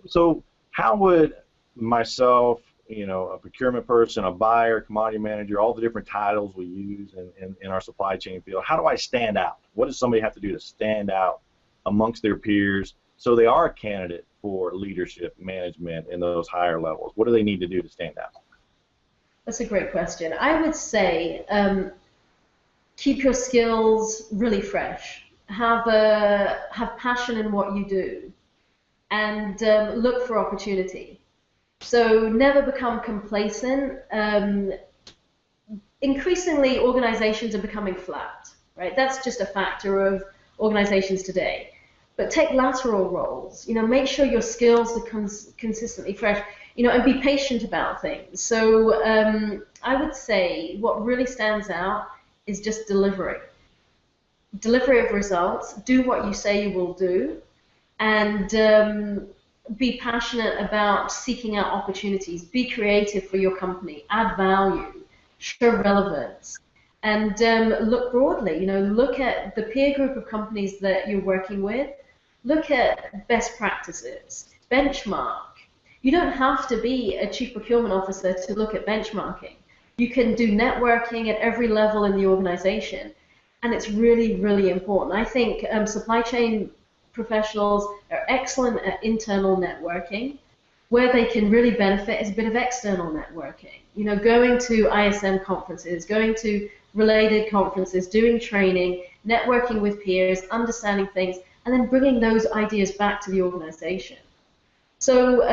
So how would myself, a procurement person, a buyer, commodity manager, all the different titles we use in our supply chain field, how do I stand out? What does somebody have to do to stand out amongst their peers so they are a candidate for leadership, management, in those higher levels? What do they need to do to stand out? That's a great question. I would say keep your skills really fresh. Have passion in what you do, and look for opportunity. So never become complacent. Increasingly, organizations are becoming flat, right? That's just a factor of organizations today. But take lateral roles. Make sure your skills are consistently fresh. And be patient about things. So I would say what really stands out is just delivery. Delivery of results. Do what you say you will do, and be passionate about seeking out opportunities. Be creative for your company. Add value. Show relevance. And look broadly. Look at the peer group of companies that you're working with. Look at best practices. Benchmark. You don't have to be a chief procurement officer to look at benchmarking. You can do networking at every level in the organization, and it's really, really important. I think supply chain professionals are excellent at internal networking. Where they can really benefit is a bit of external networking. Going to ISM conferences, going to related conferences, doing training, networking with peers, understanding things, and then bringing those ideas back to the organization. So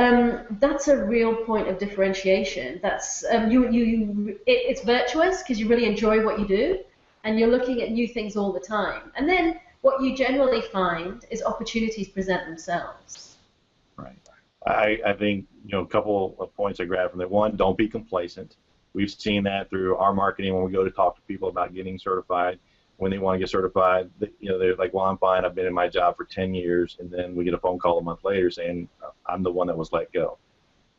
that's a real point of differentiation. That's it's virtuous because you really enjoy what you do, and you're looking at new things all the time. And then what you generally find is opportunities present themselves. Right. I think a couple of points I grabbed from that. One, don't be complacent. We've seen that through our marketing when we go to talk to people about getting certified. When they want to get certified, they're like, well, I'm fine. I've been in my job for 10 years. And then we get a phone call a month later saying, I'm the one that was let go.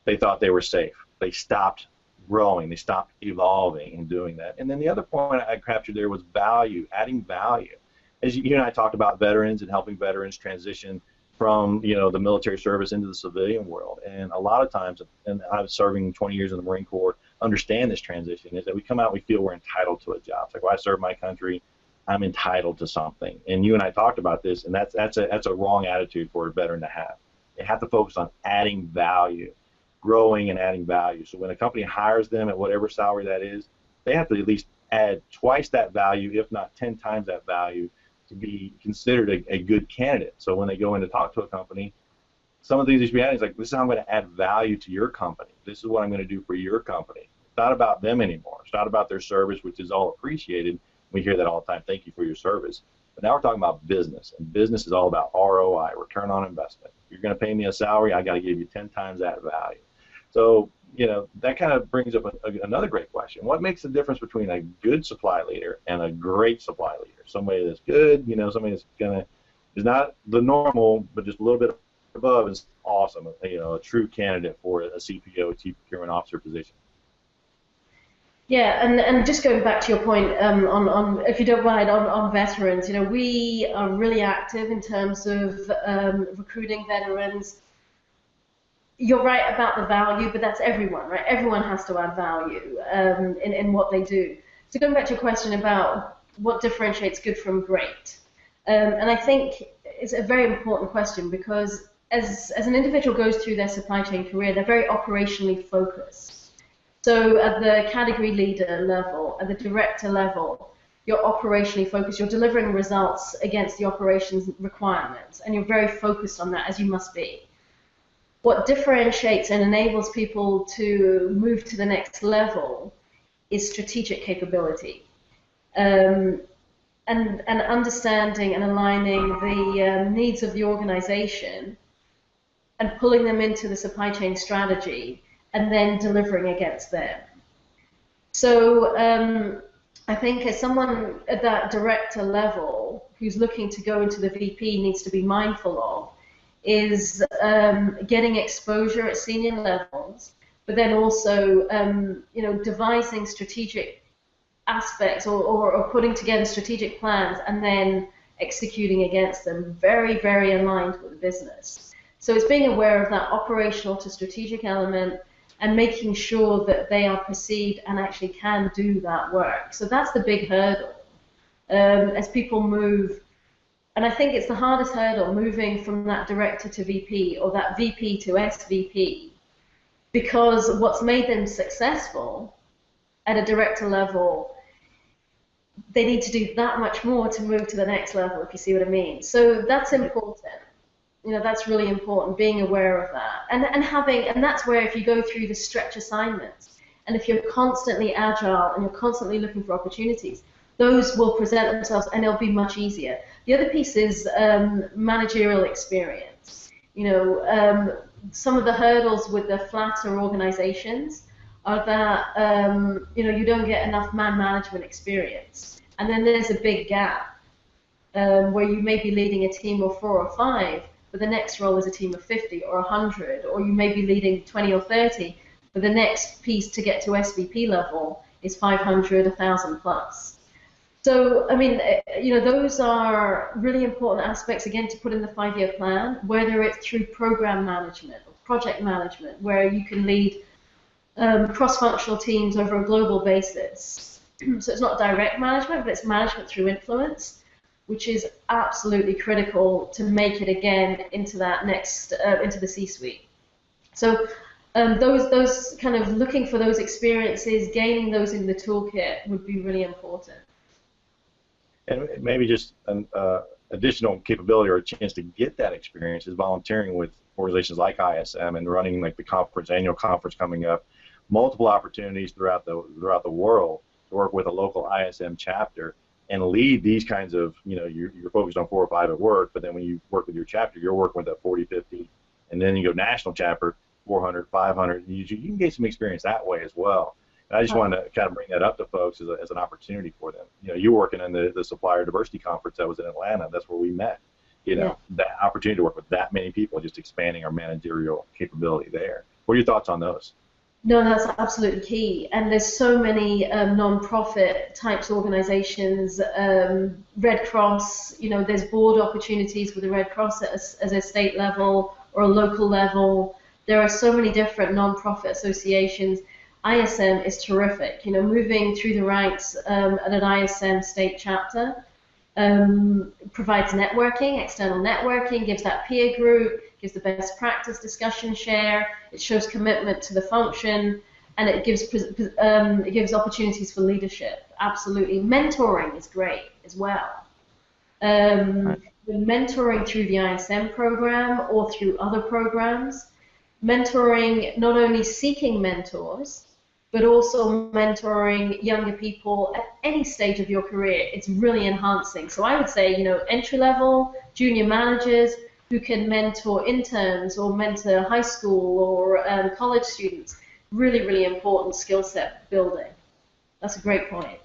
They thought they were safe. They stopped growing. They stopped evolving and doing that. And then the other point I captured there was value, adding value. As you and I talked about veterans and helping veterans transition from the military service into the civilian world. And a lot of times, and I was serving 20 years in the Marine Corps, understand this transition, is that we come out and we feel we're entitled to a job. It's like, well, I serve my country. I'm entitled to something, and you and I talked about this, and that's a wrong attitude for a veteran to have. They have to focus on adding value, growing and adding value. So when a company hires them at whatever salary that is, they have to at least add twice that value, if not 10 times that value, to be considered a good candidate. So when they go in to talk to a company, some of the things you should be adding is like, this is how I'm going to add value to your company. This is what I'm going to do for your company. It's not about them anymore. It's not about their service, which is all appreciated. We hear that all the time. Thank you for your service. But now we're talking about business, and business is all about ROI, return on investment. If you're going to pay me a salary, I got to give you 10 times that value. So, that kind of brings up another great question. What makes the difference between a good supply leader and a great supply leader? Somebody that's good, somebody that's is not the normal, but just a little bit above is awesome. A true candidate for a CPO, Chief Procurement Officer position. Yeah, and just going back to your point on if you don't mind, on veterans, we are really active in terms of recruiting veterans. You're right about the value, but that's everyone, right? Everyone has to add value in what they do. So going back to your question about what differentiates good from great, and I think it's a very important question because as an individual goes through their supply chain career, they're very operationally focused. So at the category leader level, at the director level, you're operationally focused. You're delivering results against the operations requirements, and you're very focused on that, as you must be. What differentiates and enables people to move to the next level is strategic capability, and understanding and aligning the needs of the organization and pulling them into the supply chain strategy and then delivering against them. So I think as someone at that director level who's looking to go into the VP needs to be mindful of is getting exposure at senior levels, but then also devising strategic aspects or putting together strategic plans and then executing against them, very, very aligned with the business. So it's being aware of that operational to strategic element and making sure that they are perceived and actually can do that work. So that's the big hurdle as people move. And I think it's the hardest hurdle, moving from that director to VP or that VP to SVP, because what's made them successful at a director level, they need to do that much more to move to the next level, if you see what I mean. So that's important. You know, that's really important, being aware of that. And that's where, if you go through the stretch assignments, and if you're constantly agile and you're constantly looking for opportunities, those will present themselves and they'll be much easier. The other piece is managerial experience. You know, some of the hurdles with the flatter organizations are that, you know, you don't get enough man management experience. And then there's a big gap where you may be leading a team of 4 or 5, but the next role is a team of 50 or 100, or you may be leading 20 or 30, but the next piece to get to SVP level is 500, 1,000 plus. So, I mean, you know, those are really important aspects, again, to put in the 5-year plan, whether it's through program management or project management, where you can lead cross-functional teams over a global basis. So it's not direct management, but it's management through influence, which is absolutely critical to make it again into that next, into the C-suite. So those kind of looking for those experiences, gaining those in the toolkit would be really important. And maybe just an additional capability or a chance to get that experience is volunteering with organizations like ISM and running like the conference, annual conference coming up, multiple opportunities throughout the world to work with a local ISM chapter and lead these kinds of, you know, you're focused on 4 or 5 at work, but then when you work with your chapter, you're working with a 40, 50, and then you go national chapter, 400, 500, you can get some experience that way as well. And I just wanted to kind of bring that up to folks as an opportunity for them. You know, you're working in the supplier diversity conference that was in Atlanta. That's where we met. You know, that opportunity to work with that many people, just expanding our managerial capability there. What are your thoughts on those? No, that's absolutely key. And there's so many non-profit types organizations, Red Cross, you know, there's board opportunities with the Red Cross as a state level or a local level. There are so many different non-profit associations. ISM is terrific. You know, moving through the ranks at an ISM state chapter provides networking, external networking, gives that peer group, gives the best practice discussion share, it shows commitment to the function, and it gives opportunities for leadership. Absolutely. Mentoring is great as well. Mentoring through the ISM program or through other programs, mentoring, not only seeking mentors, but also mentoring younger people at any stage of your career. It's really enhancing. So I would say, you know, entry level, junior managers who can mentor interns or mentor high school or college students. Really, really important skill set building. That's a great point.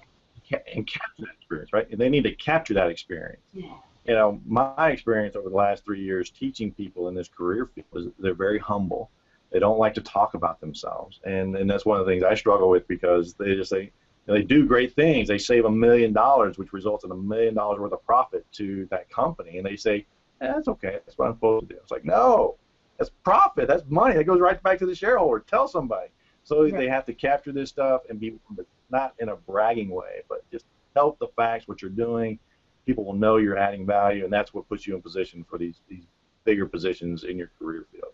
And capture that experience, right? And they need to capture that experience. Yeah. You know, my experience over the last 3 years teaching people in this career field is they're very humble. They don't like to talk about themselves, and that's one of the things I struggle with, because they just say, they do great things. They save $1 million, which results in $1 million worth of profit to that company, and they say, that's okay, that's what I'm supposed to do. It's like, no, that's profit, that's money, that goes right back to the shareholder. Tell somebody. So They have to capture this stuff and be, not in a bragging way, but just tell the facts, what you're doing. People will know you're adding value, and that's what puts you in position for these bigger positions in your career field.